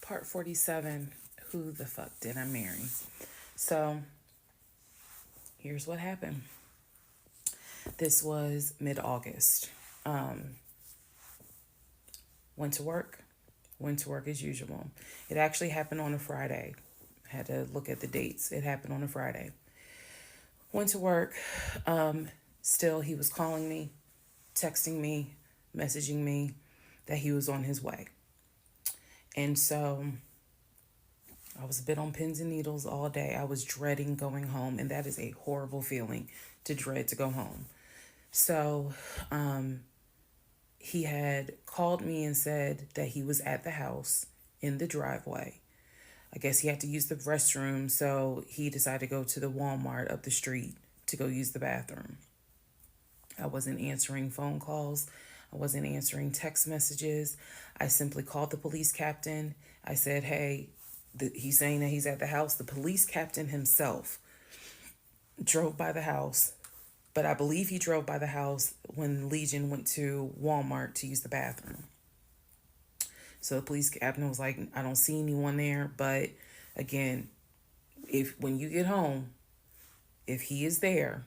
Part 47, who the fuck did I marry? So, here's what happened. This was mid-August. Went to work. Went to work as usual. It actually happened on a Friday. I had to look at the dates. It happened on a Friday. Went to work. Still, he was calling me, texting me, messaging me that he was on his way. And so I was a bit on pins and needles all day. I was dreading going home, and that is a horrible feeling to dread to go home. So he had called me and said that he was at the house in the driveway. I guess he had to use the restroom, so he decided to go to the Walmart up the street to go use the bathroom. I wasn't answering phone calls. I wasn't answering text messages. I simply called the police captain. I said, hey, he's saying that he's at the house. The police captain himself drove by the house, but I believe he drove by the house when Legion went to Walmart to use the bathroom. So the police captain was like, I don't see anyone there. But again, when you get home, if he is there,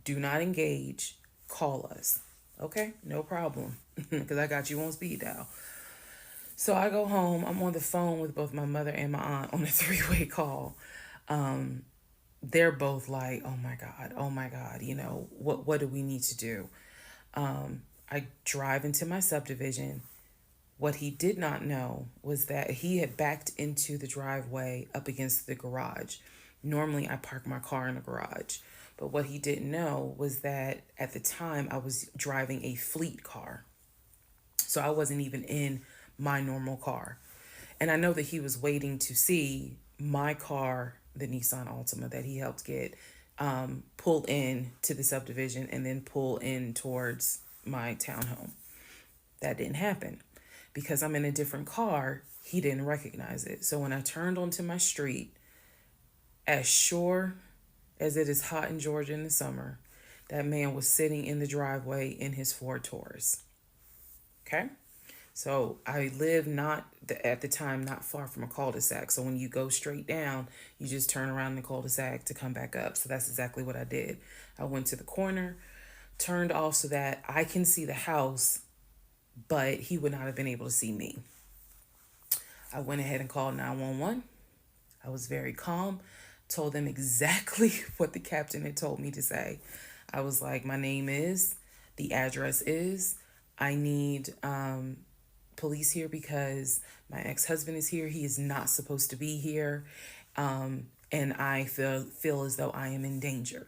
do not engage. Call us. Okay? No problem. Because I got you on speed dial. So I go home. I'm on the phone with both my mother and my aunt on a 3-way call. They're both like, oh my God, you know, what do we need to do? I drive into my subdivision. What he did not know was that he had backed into the driveway up against the garage. Normally I park my car in the garage. But what he didn't know was that at the time I was driving a fleet car. So I wasn't even in my normal car. And I know that he was waiting to see my car, the Nissan Altima that he helped get, pull in to the subdivision and then pull in towards my townhome. That didn't happen. Because I'm in a different car, he didn't recognize it. So when I turned onto my street, as sure as it is hot in Georgia in the summer, that man was sitting in the driveway in his Ford Taurus. Okay? So I live at the time not far from a cul-de-sac. So when you go straight down, you just turn around the cul-de-sac to come back up. So that's exactly what I did. I went to the corner, turned off so that I can see the house, but he would not have been able to see me. I went ahead and called 911. I was very calm, told them exactly what the captain had told me to say. I was like, my name is, the address is, I need police here because my ex-husband is here. He is not supposed to be here. And I feel as though I am in danger.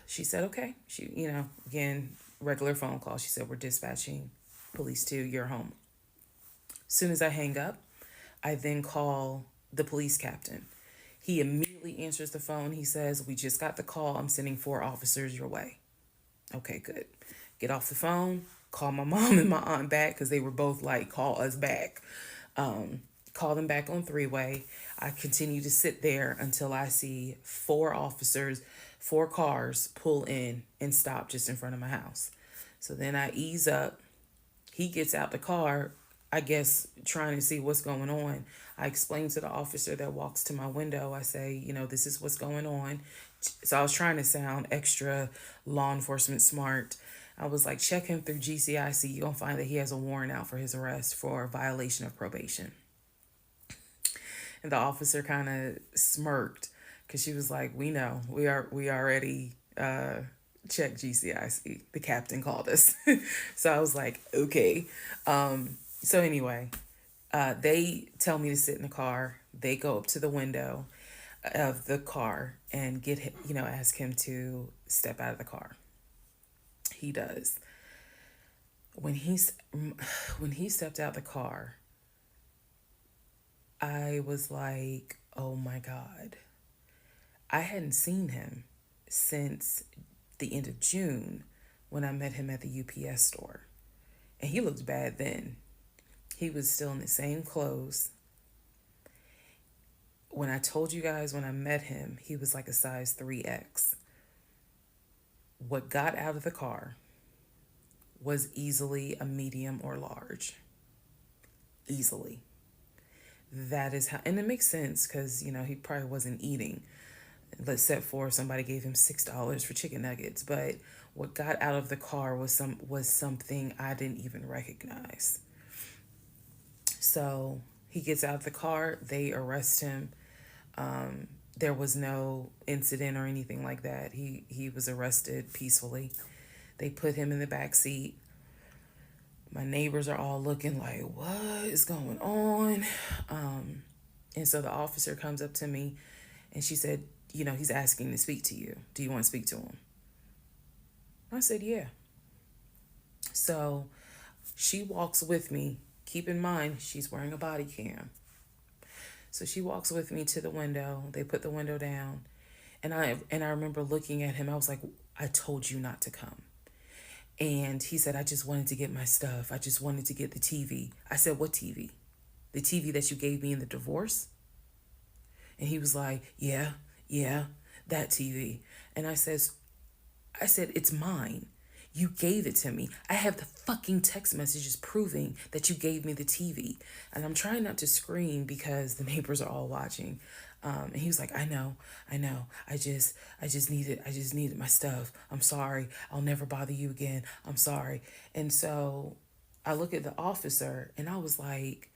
She said, okay. She, again, regular phone call. She said, we're dispatching police to your home. As soon as I hang up, I then call the police captain. He immediately answers the phone. He says, we just got the call. I'm sending 4 officers your way. Okay, good. Get off the phone. Call my mom and my aunt back because they were both like, call us back. Call them back on 3-way. I continue to sit there until I see 4 officers, 4 cars pull in and stop just in front of my house. So then I ease up. He gets out the car, I guess, trying to see what's going on. I explain to the officer that walks to my window. I say, this is what's going on. So I was trying to sound extra law enforcement smart. I was like, check him through GCIC. You're going to find that he has a warrant out for his arrest for violation of probation. And the officer kind of smirked because she was like, we know. We already checked GCIC. The captain called us. So I was like, okay. So anyway, they tell me to sit in the car. They go up to the window of the car and get him, ask him to step out of the car. He does. When he stepped out the car, I was like, oh my God. I hadn't seen him since the end of June when I met him at the UPS store. And he looked bad then. He was still in the same clothes. When I told you guys when I met him, he was like a size 3X. What got out of the car was easily a medium or large. Easily. That is how, and it makes sense because, he probably wasn't eating. Let's set for somebody gave him $6 for chicken nuggets. But what got out of the car was something I didn't even recognize. So he gets out of the car, they arrest him. There was no incident or anything like that. He was arrested peacefully. They put him in the back seat. My neighbors are all looking like, what is going on? And so the officer comes up to me and she said, he's asking to speak to you. Do you want to speak to him? I said, yeah. So she walks with me. Keep in mind, she's wearing a body cam. So she walks with me to the window. They put the window down. And I remember looking at him. I was like, I told you not to come. And he said, I just wanted to get my stuff. I just wanted to get the TV. I said, what TV? The TV that you gave me in the divorce? And he was like, yeah, that TV. And I said, it's mine. You gave it to me. I have the fucking text messages proving that you gave me the TV. And I'm trying not to scream because the neighbors are all watching. And he was like, I know. I just needed my stuff. I'm sorry. I'll never bother you again. I'm sorry. And so I look at the officer and I was like,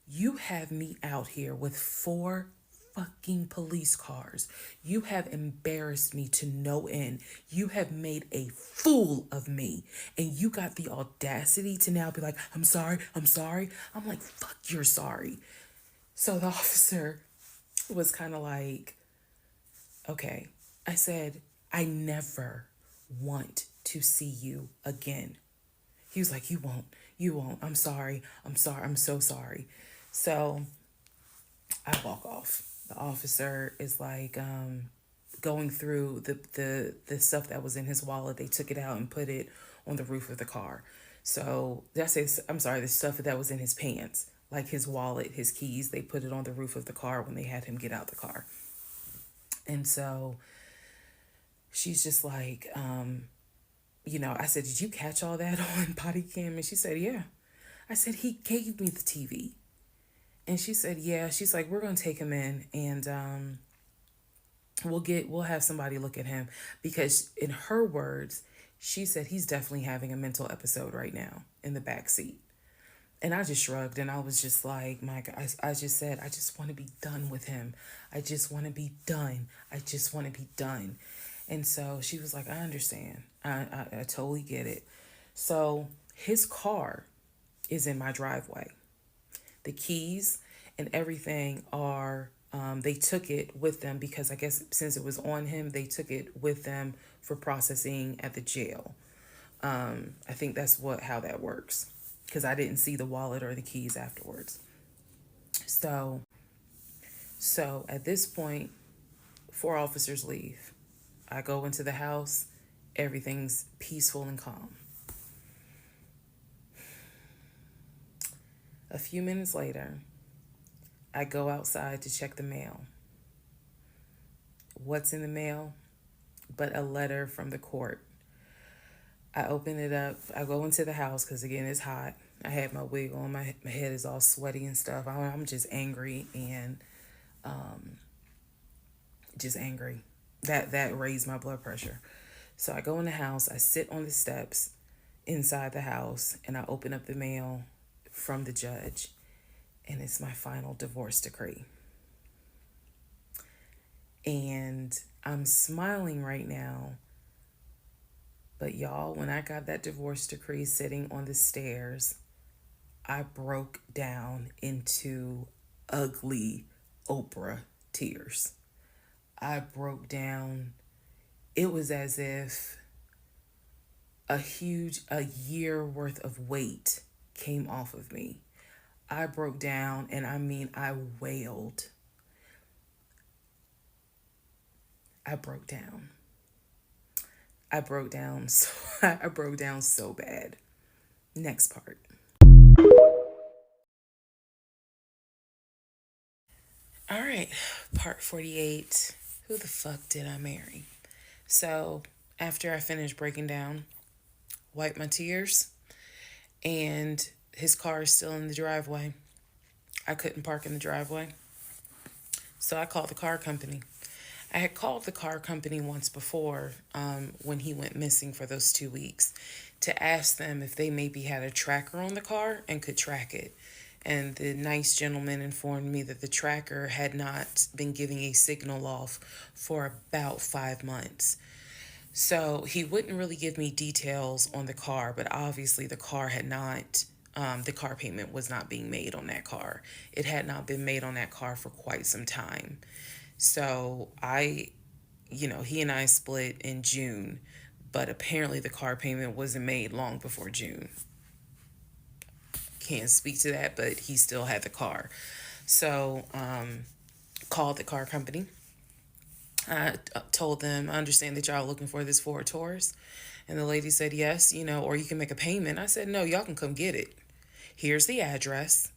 you have me out here with 4 fucking police cars. You have embarrassed me to no end. You have made a fool of me. And you got the audacity to now be like, I'm sorry. I'm like, fuck, you're sorry. So the officer was kind of like, okay. I said, I never want to see you again. He was like, you won't. I'm sorry. I'm so sorry. So I walk off. The officer is like going through the stuff that was in his wallet. They took it out and put it on the roof of the car. So did I say, I'm sorry, the stuff that was in his pants, like his wallet, his keys, they put it on the roof of the car when they had him get out the car. And so she's just like, I said, did you catch all that on body cam? And she said, yeah. I said, he gave me the TV. And she said, yeah. She's like, we're going to take him in and we'll have somebody look at him, because in her words, she said he's definitely having a mental episode right now in the back seat. And I just shrugged and I was just like, my God, I just said, I just want to be done with him. I just want to be done. And so she was like, I understand. I totally get it. So his car is in my driveway. The keys and everything are, they took it with them because I guess since it was on him, they took it with them for processing at the jail. I think that's how that works, because I didn't see the wallet or the keys afterwards. So at this point, 4 officers leave. I go into the house. Everything's peaceful and calm. A few minutes later, I go outside to check the mail. What's in the mail but a letter from the court? I open it up. I go into the house because, again, it's hot. I had my wig on. My head is all sweaty and stuff. I'm just angry and just angry. That raised my blood pressure. So I go in the house. I sit on the steps inside the house and I open up the mail from the judge, and it's my final divorce decree. And I'm smiling right now, but y'all, when I got that divorce decree sitting on the stairs, I broke down into ugly Oprah tears. I broke down. It was as if a year worth of weight came off of me. I broke down, and I mean, I wailed. I broke down. I broke down so bad. Next part. All right, part 48. Who the fuck did I marry? So After I finished breaking down, wiped my tears, and his car is still in the driveway. I couldn't park in the driveway. So I called the car company. I had called the car company once before when he went missing for those 2 weeks to ask them if they maybe had a tracker on the car and could track it. And the nice gentleman informed me that the tracker had not been giving a signal off for about 5 months. So he wouldn't really give me details on the car, but obviously the car had not, the car payment was not being made on that car. It had not been made on that car for quite some time. So he and I split in June, but apparently the car payment wasn't made long before June. Can't speak to that, but he still had the car. So, called the car company. I told them, I understand that y'all are looking for this Ford Taurus. And the lady said, yes, or you can make a payment. I said, no, y'all can come get it. Here's the address.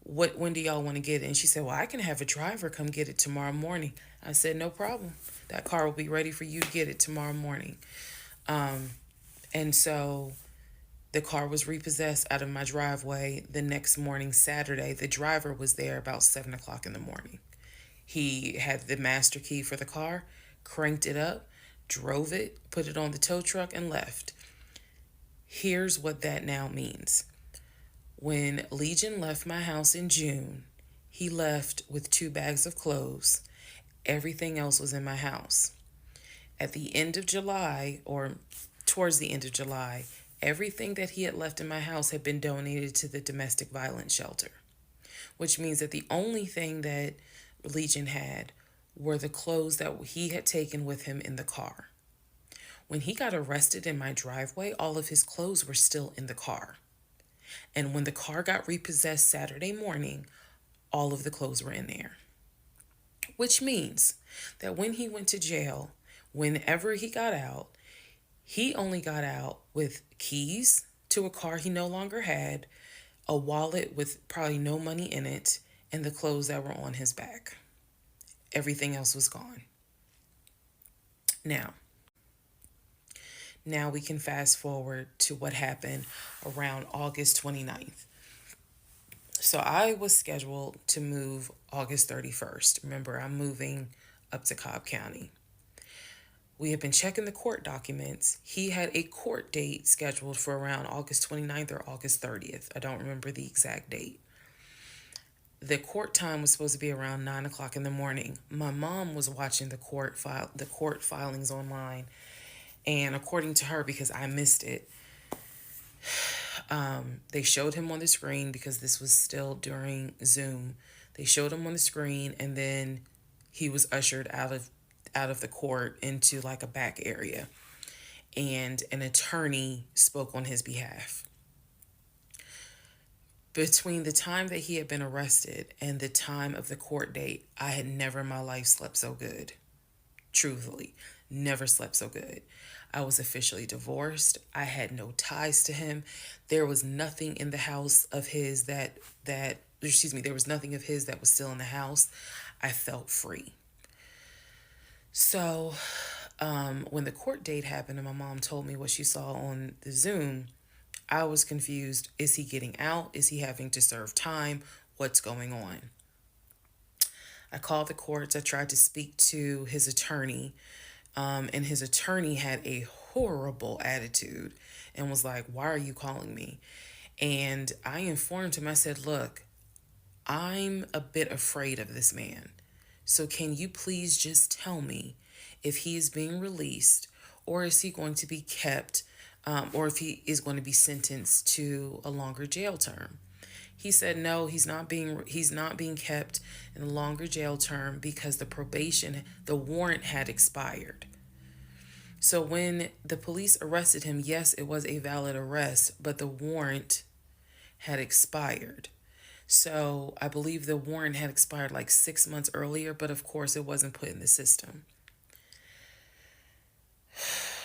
When do y'all want to get it? And she said, well, I can have a driver come get it tomorrow morning. I said, no problem. That car will be ready for you to get it tomorrow morning. And so the car was repossessed out of my driveway the next morning, Saturday. The driver was there about 7 o'clock in the morning. He had the master key for the car, cranked it up, drove it, put it on the tow truck, and left. Here's what that now means. When Legion left my house in June, he left with 2 bags of clothes. Everything else was in my house. At the end of July, or towards the end of July, everything that he had left in my house had been donated to the domestic violence shelter, which means that the only thing that Legion had were the clothes that he had taken with him in the car. When he got arrested in my driveway, all of his clothes were still in the car. And when the car got repossessed Saturday morning, all of the clothes were in there. Which means that when he went to jail, whenever he got out, he only got out with keys to a car he no longer had, a wallet with probably no money in it, and the clothes that were on his back. Everything else was gone. Now we can fast forward to what happened around August 29th. So I was scheduled to move August 31st. Remember, I'm moving up to Cobb County. We had been checking the court documents. He had a court date scheduled for around August 29th or August 30th. I don't remember the exact date. The court time was supposed to be around 9 o'clock in the morning. My mom was watching the court filings online. And according to her, because I missed it, they showed him on the screen because this was still during Zoom. They showed him on the screen, and then he was ushered out of the court into like a back area. And an attorney spoke on his behalf. Between the time that he had been arrested and the time of the court date, I had never in my life slept so good. Truthfully, never slept so good. I was officially divorced. I had no ties to him. There was nothing in the house of his there was nothing of his that was still in the house. I felt free. So, when the court date happened and my mom told me what she saw on the Zoom, I was confused. Is he getting out? Is he having to serve time? What's going on? I called the courts. I tried to speak to his attorney, and his attorney had a horrible attitude and was like, why are you calling me? And I informed him, I said, look, I'm a bit afraid of this man. So can you please just tell me if he is being released, or is he going to be kept, or if he is going to be sentenced to a longer jail term? He said no, he's not being kept in a longer jail term because the warrant had expired. So when the police arrested him, yes, it was a valid arrest, but the warrant had expired. So I believe the warrant had expired like 6 months earlier, but of course it wasn't put in the system.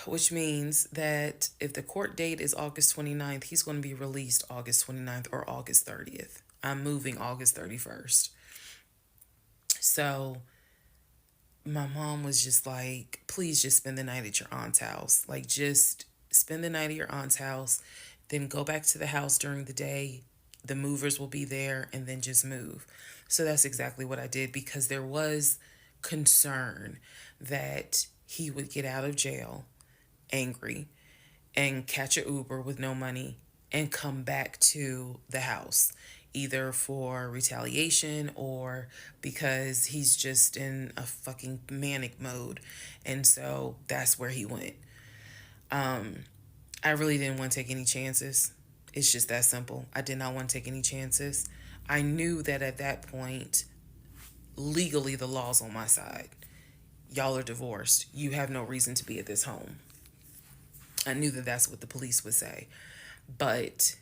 Which means that if the court date is August 29th, he's going to be released August 29th or August 30th. I'm moving August 31st. So my mom was just like, please just spend the night at your aunt's house. Like, just spend the night at your aunt's house, then go back to the house during the day. The movers will be there, and then just move. So that's exactly what I did, because there was concern that he would get out of jail angry and catch a Uber with no money and come back to the house, either for retaliation or because he's just in a fucking manic mode. And so that's where he went. I really didn't want to take any chances. It's just that simple. I did not want to take any chances. I knew that at that point, legally, the law's on my side. Y'all are divorced. You have no reason to be at this home. I knew that that's what the police would say. But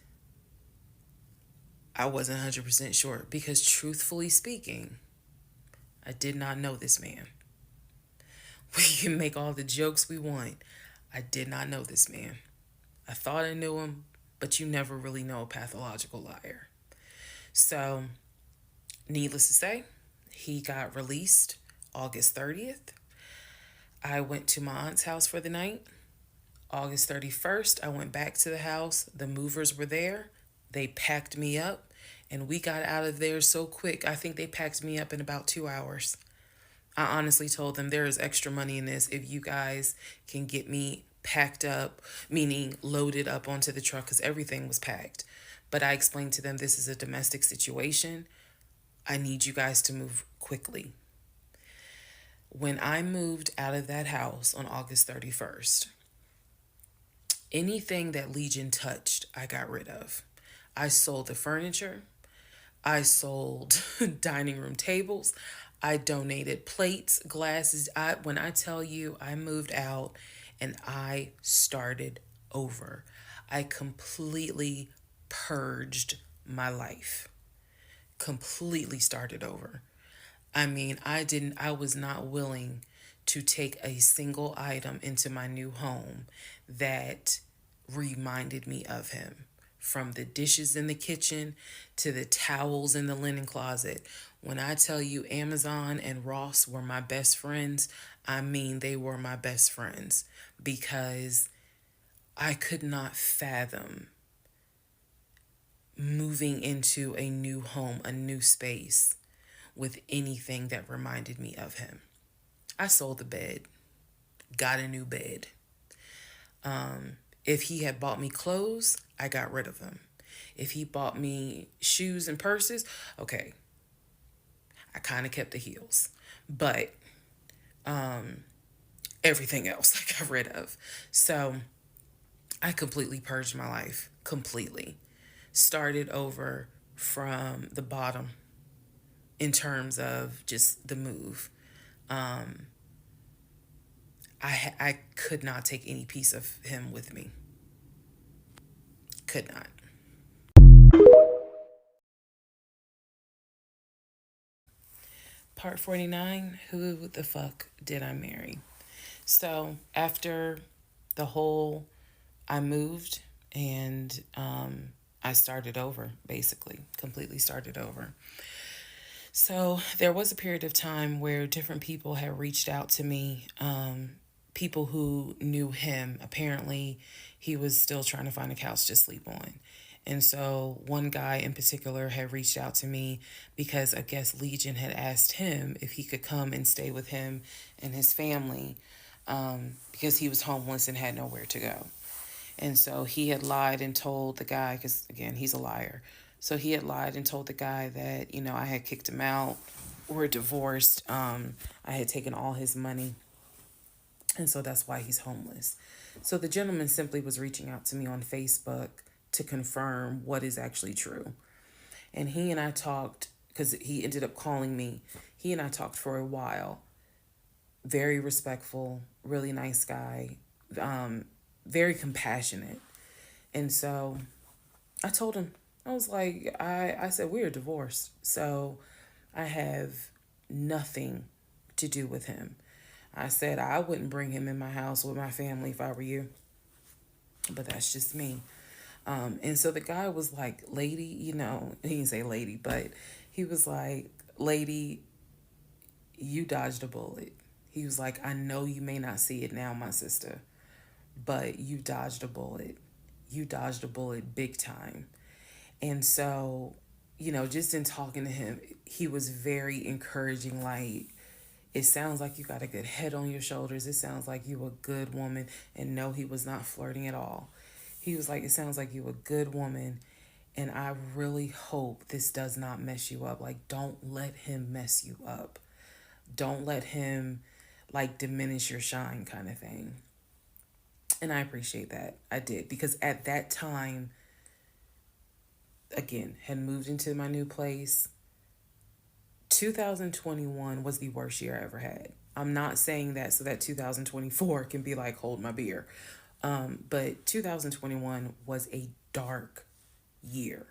I wasn't 100% sure, because truthfully speaking, I did not know this man. We can make all the jokes we want. I did not know this man. I thought I knew him, but you never really know a pathological liar. So, needless to say, he got released August 30th. I went to my aunt's house for the night. August 31st, I went back to the house. The movers were there. They packed me up, and we got out of there so quick. I think they packed me up in about 2 hours. I honestly told them, there is extra money in this if you guys can get me packed up, meaning loaded up onto the truck, because everything was packed. But I explained to them, this is a domestic situation. I need you guys to move quickly. When I moved out of that house on August 31st, anything that Legion touched, I got rid of. I sold the furniture. I sold dining room tables. I donated plates, glasses. When I tell you, I moved out and I started over. I completely purged my life. Completely started over. I mean, I was not willing to take a single item into my new home that reminded me of him. From the dishes in the kitchen to the towels in the linen closet. When I tell you Amazon and Ross were my best friends, I mean they were my best friends, because I could not fathom moving into a new home, a new space, with anything that reminded me of him. I sold the bed, got a new bed. If he had bought me clothes, I got rid of them. If he bought me shoes and purses, okay, I kind of kept the heels. But everything else I got rid of. So I completely purged my life. Completely. Started over from the bottom in terms of just the move. I could not take any piece of him with me. Could not. Part 49, who the fuck did I marry? So after the whole, I moved and I started over, basically, completely started over. So there was a period of time where different people had reached out to me, people who knew him. Apparently, he was still trying to find a couch to sleep on. And so one guy in particular had reached out to me because I guess Legion had asked him if he could come and stay with him and his family, because he was homeless and had nowhere to go. And so he had lied and told the guy, because again, he's a liar. So he had lied and told the guy that, I had kicked him out. We're divorced. I had taken all his money. And so that's why he's homeless. So the gentleman simply was reaching out to me on Facebook to confirm what is actually true. And he and I talked, because he ended up calling me. He and I talked for a while. Very respectful, really nice guy, very compassionate. And so I told him, I was like, I said, we are divorced. So I have nothing to do with him. I said, I wouldn't bring him in my house with my family if I were you. But that's just me. And so the guy was like, lady, he didn't say lady, but he was like, lady, you dodged a bullet. He was like, I know you may not see it now, my sister, but you dodged a bullet. You dodged a bullet big time. And so, just in talking to him, he was very encouraging. Like, it sounds like you got a good head on your shoulders. It sounds like you a good woman. And no, he was not flirting at all. He was like, it sounds like you a good woman. And I really hope this does not mess you up. Like, don't let him mess you up. Don't let him, like, diminish your shine, kind of thing. And I appreciate that. I did. Because at that time, again, had moved into my new place. 2021 was the worst year I ever had. I'm not saying that so that 2024 can be like, hold my beer. But 2021 was a dark year.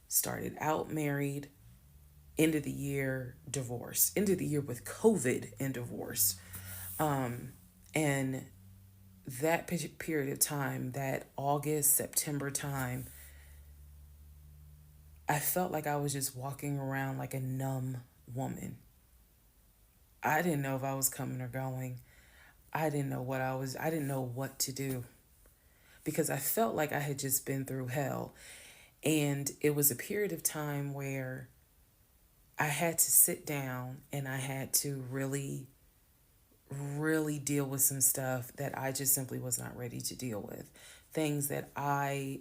Started out married, end of the year divorce, end of the year with COVID and divorce. And that period of time, that August, September time, I felt like I was just walking around like a numb woman. I didn't know if I was coming or going. I didn't know I didn't know what to do because I felt like I had just been through hell. And it was a period of time where I had to sit down and I had to really, really deal with some stuff that I just simply was not ready to deal with. Things that I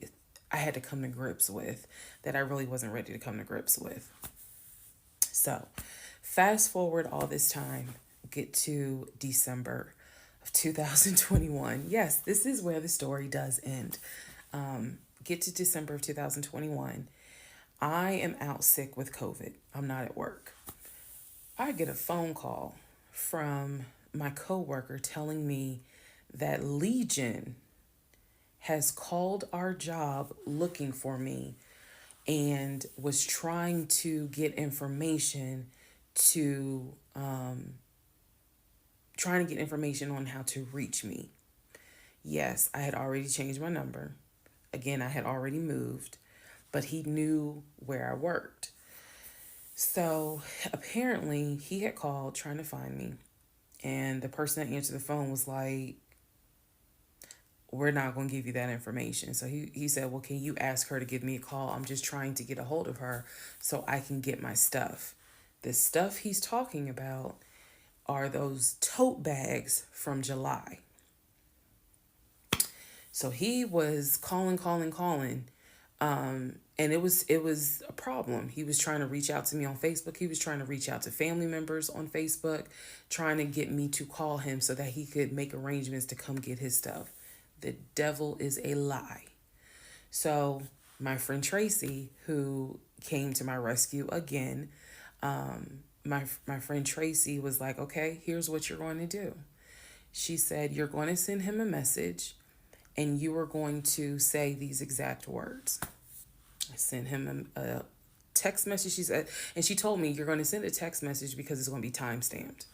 had to come to grips with that I really wasn't ready to come to grips with. So, fast forward all this time, get to December of 2021. Yes, this is where the story does end. Get to December of 2021. I am out sick with COVID. I'm not at work. I get a phone call from my coworker telling me that Legion has called our job looking for me and was trying to get information to on how to reach me. Yes, I had already changed my number. Again, I had already moved, but he knew where I worked. So apparently he had called trying to find me, and the person that answered the phone was like, we're not going to give you that information. So he said, well, can you ask her to give me a call? I'm just trying to get a hold of her so I can get my stuff. The stuff he's talking about are those tote bags from July. So he was calling. And it was a problem. He was trying to reach out to me on Facebook. He was trying to reach out to family members on Facebook, trying to get me to call him so that he could make arrangements to come get his stuff. The devil is a lie. So my friend Tracy, who came to my rescue again, my friend Tracy was like, okay, here's what you're going to do. She said, you're going to send him a message and you are going to say these exact words. I sent him a text message. She said, and she told me, you're going to send a text message because it's going to be time stamped.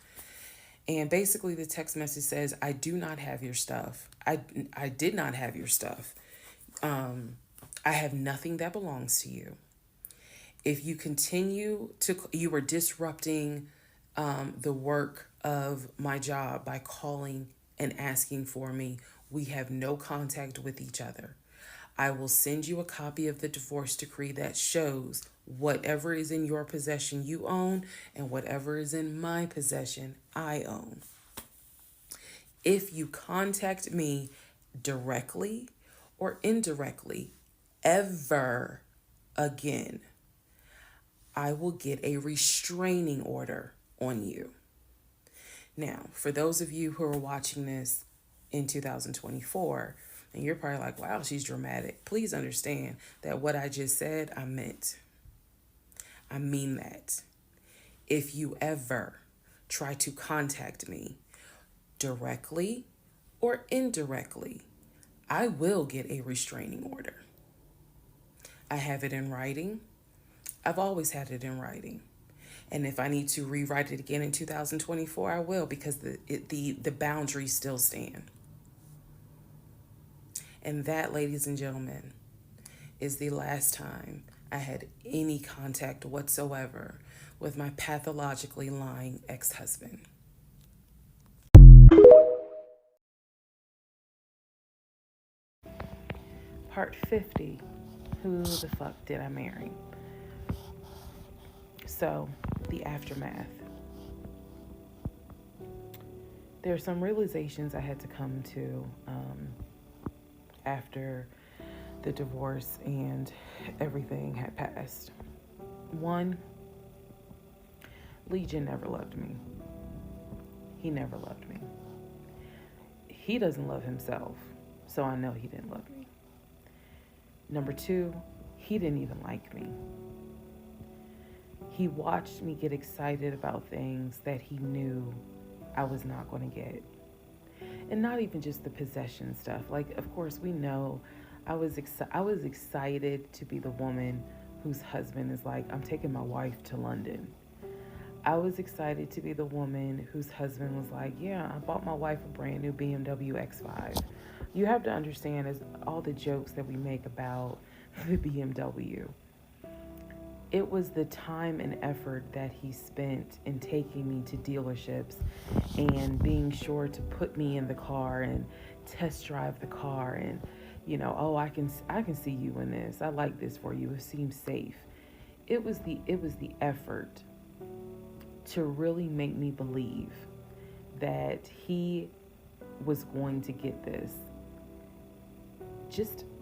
And basically the text message says, I do not have your stuff. I did not have your stuff. I have nothing that belongs to you. If you continue to, you are disrupting the work of my job by calling and asking for me. We have no contact with each other. I will send you a copy of the divorce decree that shows whatever is in your possession you own and whatever is in my possession I own. If you contact me directly or indirectly ever again, I will get a restraining order on you. Now, for those of you who are watching this in 2024, and you're probably like, wow, she's dramatic. Please understand that what I just said, I meant. I mean that. If you ever try to contact me directly or indirectly, I will get a restraining order. I have it in writing. I've always had it in writing. And if I need to rewrite it again in 2024, I will, because the boundaries still stand. And that, ladies and gentlemen, is the last time I had any contact whatsoever with my pathologically lying ex-husband. Part 50. Who the fuck did I marry? So, the aftermath. There are some realizations I had to come to after the divorce and everything had passed. One, Legion never loved me. He never loved me. He doesn't love himself, so I know he didn't love me. Number two, he didn't even like me. He watched me get excited about things that he knew I was not going to get. And not even just the possession stuff. Like, of course, we know I was excited to be the woman whose husband is like, I'm taking my wife to London. I was excited to be the woman whose husband was like, yeah, I bought my wife a brand new BMW X5. You have to understand, is all the jokes that we make about the BMW. It was the time and effort that he spent in taking me to dealerships and being sure to put me in the car and test drive the car and, oh, I can see you in this. I like this for you. It seems safe. It was the effort to really make me believe that he was going to get this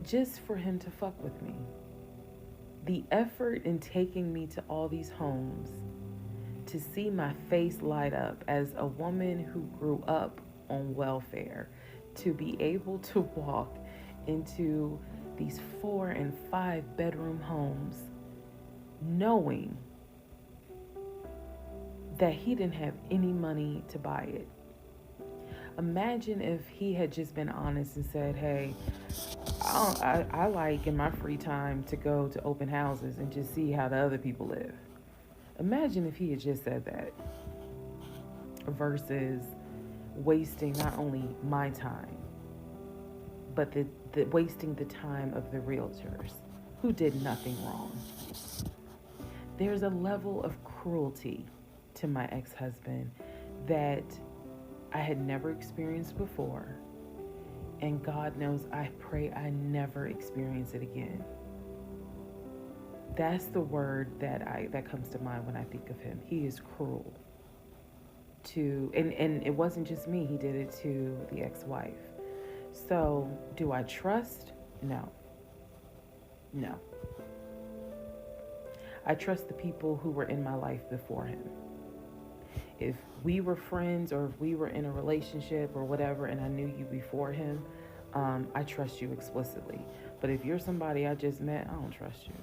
just for him to fuck with me. The effort in taking me to all these homes to see my face light up as a woman who grew up on welfare, to be able to walk into these 4 and 5 bedroom homes knowing that he didn't have any money to buy it. Imagine if he had just been honest and said, hey, I like in my free time to go to open houses and just see how the other people live. Imagine if he had just said that versus wasting not only my time, but the wasting the time of the realtors who did nothing wrong. There's a level of cruelty to my ex-husband that I had never experienced before. And God knows, I pray I never experience it again. That's the word that comes to mind when I think of him. He is cruel. And it wasn't just me, he did it to the ex-wife. So, do I trust? No. I trust the people who were in my life before him. If we were friends or if we were in a relationship or whatever and I knew you before him, I trust you explicitly. But if you're somebody I just met, I don't trust you.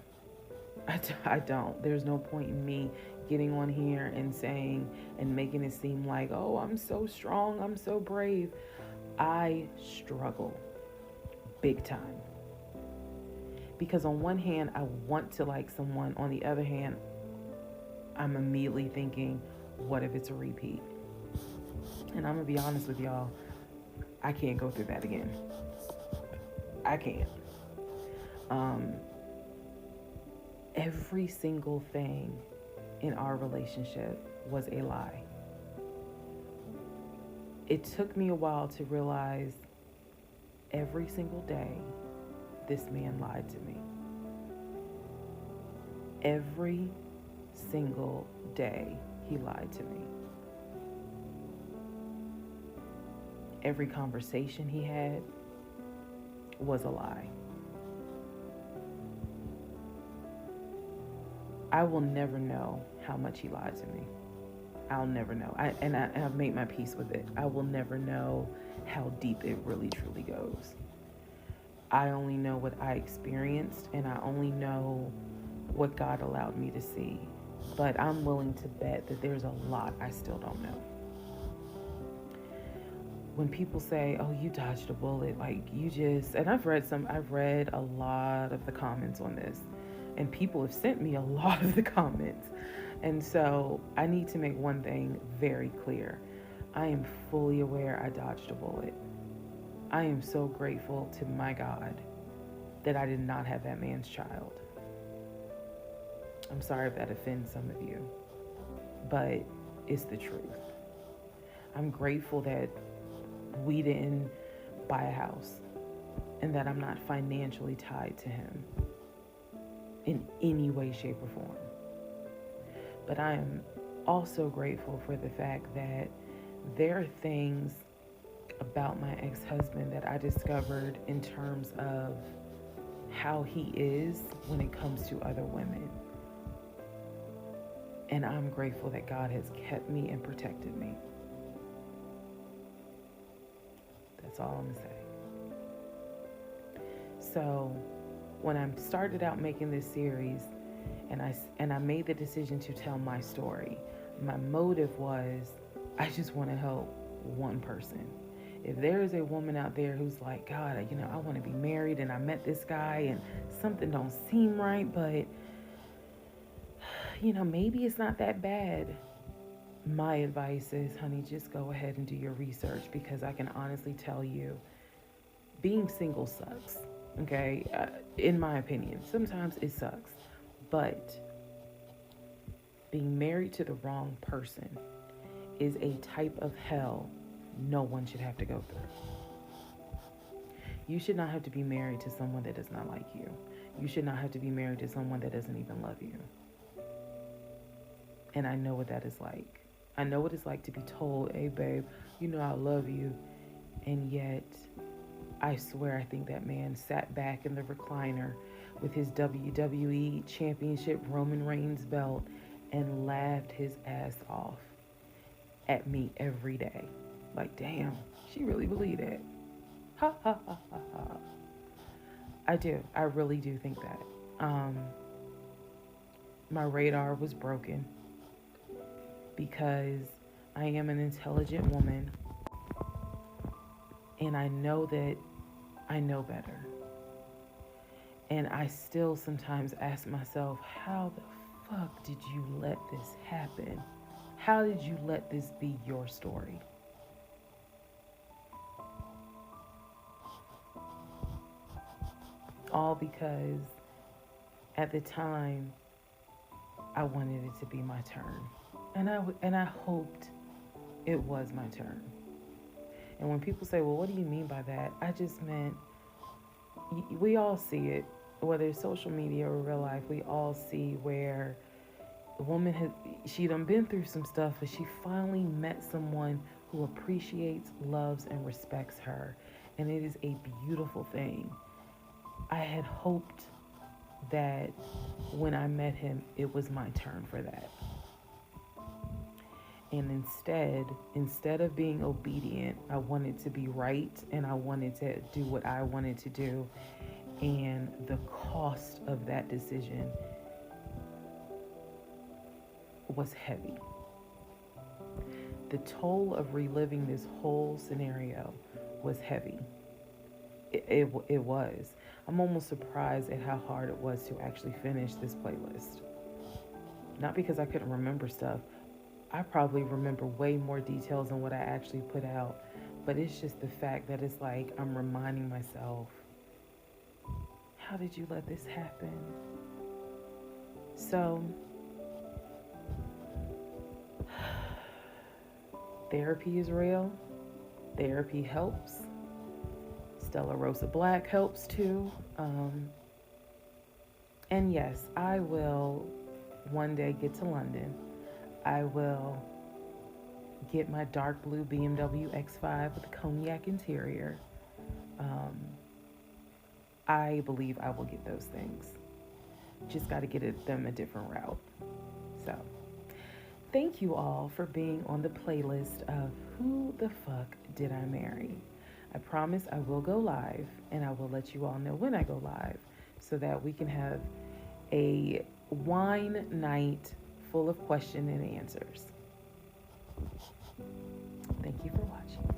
I don't. There's no point in me getting on here and saying and making it seem like, oh, I'm so strong, I'm so brave. I struggle big time. Because on one hand, I want to like someone. On the other hand, I'm immediately thinking, what if it's a repeat? And I'm going to be honest with y'all, I can't go through that again. I can't. Every single thing in our relationship was a lie. It took me a while to realize every single day this man lied to me. Every single day he lied to me. Every conversation he had was a lie. I will never know how much he lied to me. I'll never know. I've made my peace with it. I will never know how deep it really truly goes. I only know what I experienced, and I only know what God allowed me to see. But I'm willing to bet that there's a lot I still don't know. When people say, oh, you dodged a bullet, like you just, and I've read a lot of the comments on this, and people have sent me a lot of the comments. And so I need to make one thing very clear. I am fully aware I dodged a bullet. I am so grateful to my God that I did not have that man's child. I'm sorry if that offends some of you, but it's the truth. I'm grateful that we didn't buy a house. and that I'm not financially tied to him in any way, shape, or form. But I am also grateful for the fact that there are things about my ex-husband that I discovered in terms of how he is when it comes to other women. And I'm grateful that God has kept me and protected me. That's all I'm gonna say. So when I started out making this series and I made the decision to tell my story, my motive was I just want to help one person. If there is a woman out there who's like, God, I want to be married and I met this guy and something don't seem right, but maybe it's not that bad. My advice is, honey, just go ahead and do your research, because I can honestly tell you, being single sucks, okay? In my opinion, sometimes it sucks, but being married to the wrong person is a type of hell no one should have to go through. You should not have to be married to someone that does not like you. You should not have to be married to someone that doesn't even love you. And I know what that is like. I know what it's like to be told, hey, babe, I love you. And yet, I swear, I think that man sat back in the recliner with his WWE Championship Roman Reigns belt and laughed his ass off at me every day. Like, damn, she really believed it. Ha, ha, ha, ha, ha. I do. I really do think that. My radar was broken because I am an intelligent woman, and I know that I know better. And I still sometimes ask myself, how the fuck did you let this happen? How did you let this be your story? All because at the time I wanted it to be my turn. And I hoped it was my turn. And when people say, well, what do you mean by that? I just meant, we all see it, whether it's social media or real life, we all see where the woman she done been through some stuff, but she finally met someone who appreciates, loves, and respects her. And it is a beautiful thing. I had hoped that when I met him, it was my turn for that. And instead of being obedient, I wanted to be right, and I wanted to do what I wanted to do. And the cost of that decision was heavy. The toll of reliving this whole scenario was heavy. It was. I'm almost surprised at how hard it was to actually finish this playlist. Not because I couldn't remember stuff. I probably remember way more details than what I actually put out. But it's just the fact that it's like I'm reminding myself, how did you let this happen? So, therapy is real. Therapy helps. Stella Rosa Black helps too. And yes, I will one day get to London. I will get my dark blue BMW X5 with a cognac interior. I believe I will get those things. Just got to get them a different route. So, thank you all for being on the playlist of Who the Fuck Did I Marry? I promise I will go live, and I will let you all know when I go live so that we can have a wine night full of question and answers. Thank you for watching.